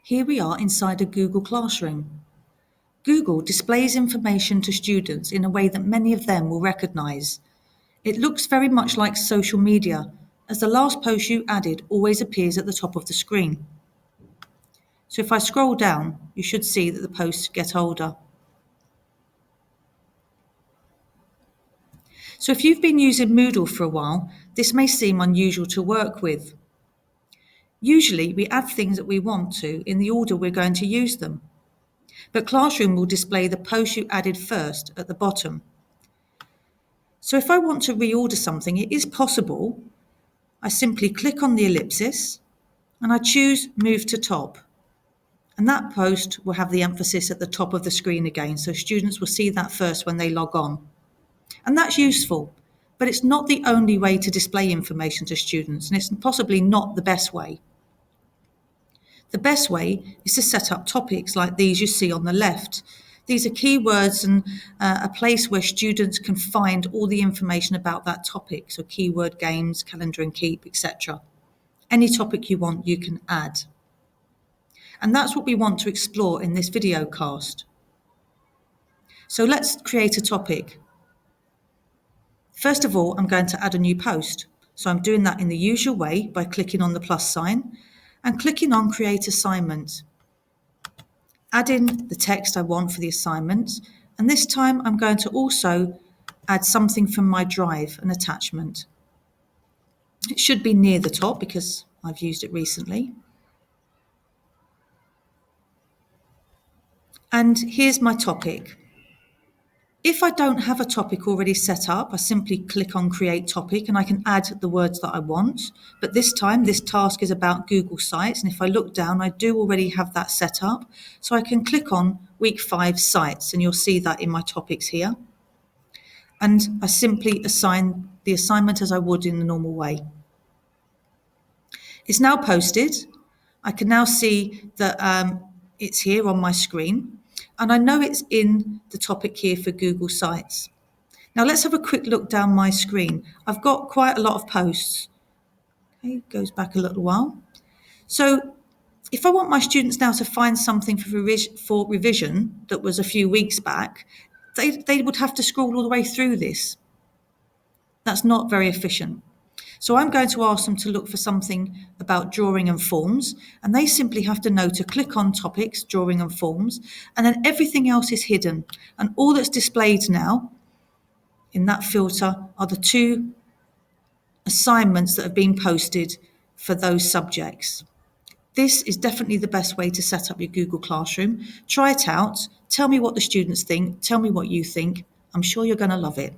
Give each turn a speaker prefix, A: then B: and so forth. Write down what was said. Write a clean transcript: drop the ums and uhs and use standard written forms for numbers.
A: Here we are inside a Google Classroom. Google displays information to students in a way that many of them will recognise. It looks very much like social media, as the last post you added always appears at the top of the screen. So if I scroll down, you should see that the posts get older. So if you've been using Moodle for a while, this may seem unusual to work with. Usually we add things that we want to in the order we're going to use them. But Classroom will display the post you added first at the bottom. So if I want to reorder something, it is possible. I simply click on the ellipsis and I choose Move to Top. And that post will have the emphasis at the top of the screen again, so students will see that first when they log on. And that's useful, but it's not the only way to display information to students, and it's possibly not the best way. The best way is to set up topics like these you see on the left. These are keywords and a place where students can find all the information about that topic, so keyword games, calendar and keep, etc. Any topic you want, you can add. And that's what we want to explore in this video cast. So let's create a topic. First of all, I'm going to add a new post. So I'm doing that in the usual way by clicking on the plus sign and clicking on Create Assignment. Add in the text I want for the assignment, and this time I'm going to also add something from my drive, an attachment. It should be near the top because I've used it recently. And here's my topic. If I don't have a topic already set up, I simply click on Create Topic and I can add the words that I want. But this time, this task is about Google Sites. And if I look down, I do already have that set up. So I can click on Week 5 Sites, and you'll see that in my topics here. And I simply assign the assignment as I would in the normal way. It's now posted. I can now see that it's here on my screen. And I know it's in the topic here for Google Sites. Now let's have a quick look down my screen. I've got quite a lot of posts. Okay, goes back a little while. So if I want my students now to find something for revision that was a few weeks back, they would have to scroll all the way through this. That's not very efficient. So I'm going to ask them to look for something about drawing and forms, and they simply have to know to click on topics, drawing and forms, and then everything else is hidden. And all that's displayed now in that filter are the 2 assignments that have been posted for those subjects. This is definitely the best way to set up your Google Classroom. Try it out. Tell me what the students think. Tell me what you think. I'm sure you're going to love it.